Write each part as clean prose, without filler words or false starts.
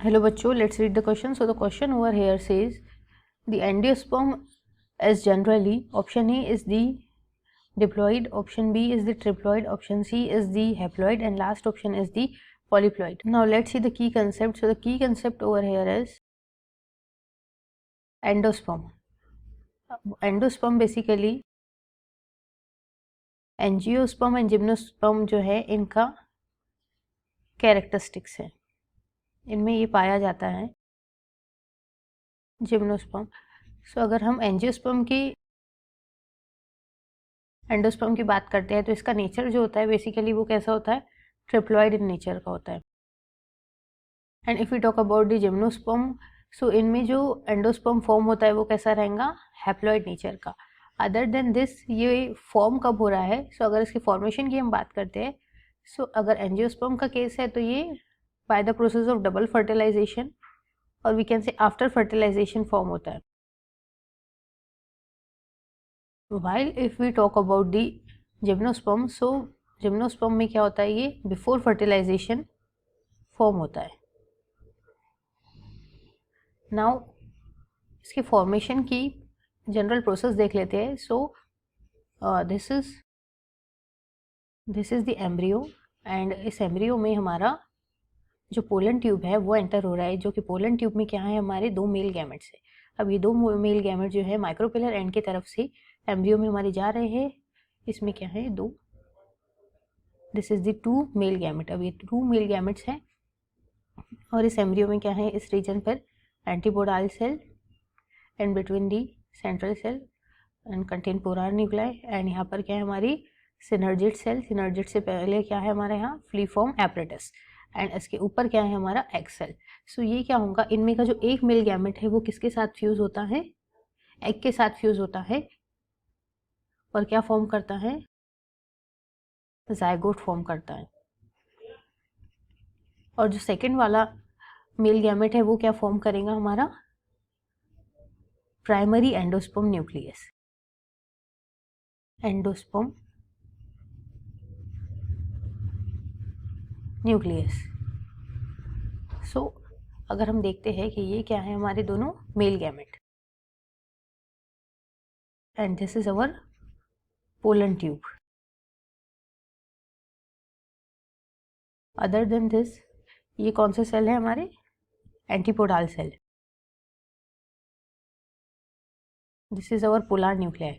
Hello bachcho, let's read the question. So the question over here says the angiosperm is generally, option A is the diploid, option B is the triploid, option C is the haploid, and last option is the polyploid. Now let's see the key concept. So the key concept over here is endosperm. Endosperm basically angiosperm and gymnosperm जो है इनका characteristics है, इनमें ये पाया जाता है gymnosperm. सो अगर हम एंजियोस्पर्म की एंडोस्पर्म की बात करते हैं तो इसका नेचर जो होता है बेसिकली वो कैसा होता है, ट्रिप्लॉइड इन नेचर का होता है। And if you talk about the gymnosperm, so इनमें जो एंडोस्पर्म फॉर्म होता है वो कैसा रहेगा, हैप्लॉइड नेचर का। अदर देन दिस ये फॉर्म कब हो रहा है, सो अगर इसकी फॉर्मेशन की हम बात करते हैं, सो अगर एंजियोस्पर्म का केस है तो ये by the process of double fertilization और we can say after fertilization form होता है। While if we talk about the gymnosperm, so gymnosperm में क्या होता है, ये बिफोर फर्टिलाइजेशन फॉर्म होता है। नाउ इसके फॉर्मेशन की जनरल प्रोसेस देख लेते हैं। So this is the embryo and इस एम्ब्रियो में हमारा जो पोलन ट्यूब है वो एंटर हो रहा है, जो कि पोलन ट्यूब में क्या है, हमारे दो मेल गैमेट्स है। अब ये दो मेल गैमेट जो है माइक्रोपिलर एंड की तरफ से एम्ब्रियो में हमारे जा रहे हैं। इसमें क्या है, दो, this is the two male gamete. अब ये टू मेल गैमेट्स हैं और इस एम्ब्रियो में क्या है, इस रीजन पर antipodal cell and between the central cell and contain polar nuclei, and यहाँ पर क्या है हमारी सिनर्जिड सेल। सिनर्जिड से पहले क्या है हमारे यहाँ फ्लीफॉर्म एपरेटस, एंड इसके ऊपर क्या है हमारा एग सेल। सो ये क्या होगा, इनमें का जो एक मेल गैमेट है वो किसके साथ फ्यूज होता है, एग के साथ फ्यूज होता है और क्या फॉर्म करता है, जायगोट फॉर्म करता है। और जो सेकंड वाला मेल गैमेट है वो क्या फॉर्म करेगा, हमारा primary endosperm nucleus. Endosperm nucleus. So अगर हम देखते हैं कि ये क्या है, हमारे दोनों male gamete and this is our pollen tube. Other than this ये कौन से सेल है हमारे, antipodal cell. This is our polar nuclear.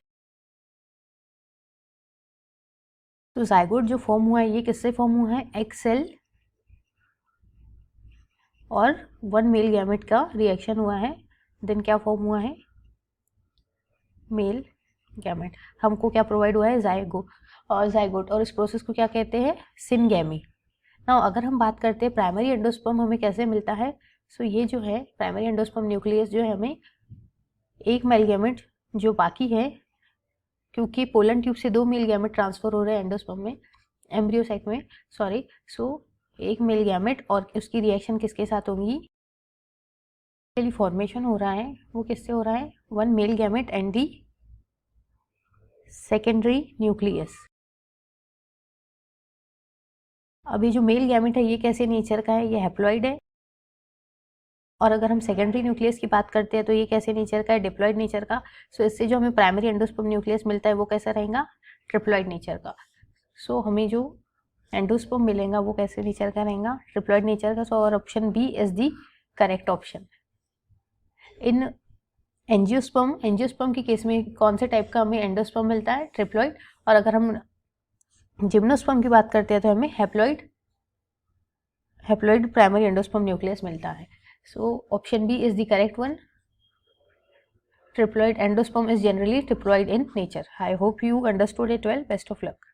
तो जाइगोट जो फॉर्म हुआ है ये किससे फॉर्म हुआ है, एग सेल और वन मेल गैमेट का रिएक्शन हुआ है, देन क्या फॉर्म हुआ है, मेल गैमेट। हमको क्या प्रोवाइड हुआ है, जाइगोट, और इस प्रोसेस को क्या कहते हैं, सिनगैमी। नाउ अगर हम बात करते हैं प्राइमरी एंडोस्पर्म हमें कैसे मिलता है, सो ये जो है प्राइमरी एंडोस्पर्म न्यूक्लियस जो है हमें एक मेल गैमेट जो बाकी है, क्योंकि पोलन ट्यूब से दो मेल गैमेट ट्रांसफर हो रहे हैं एंडोस्पर्म में, एम्ब्रियो साइक में, सॉरी। सो एक मेल गैमेट और उसकी रिएक्शन किसके साथ होगी, फॉर्मेशन हो रहा है वो किससे हो रहा है, one male gamete and the secondary nucleus. अभी जो मेल गैमेट है ये कैसे नेचर का है, ये हैप्लॉइड है, और अगर हम सेकेंडरी न्यूक्लियस की बात करते हैं तो ये कैसे नेचर का है, डिप्लॉइड नेचर का। सो इससे जो हमें प्राइमरी एंडोस्पर्म न्यूक्लियस मिलता है वो कैसा रहेगा, ट्रिप्लॉइड नेचर का। सो हमें जो एंडोस्पर्म मिलेगा वो कैसे नेचर का रहेगा, ट्रिप्लॉइड नेचर का। सो और option B is the correct option. इन एंजियोस्पर्म के केस में कौन से टाइप का हमें एंडोस्पर्म मिलता है, ट्रिप्लॉइड, और अगर हम जिम्नोस्पर्म की बात करते हैं तो हमें हैप्लॉइड प्राइमरी एंडोस्पर्म न्यूक्लियस मिलता है। So option B is the correct one. Triploid endosperm is generally triploid in nature. I hope you understood it well. Best of luck.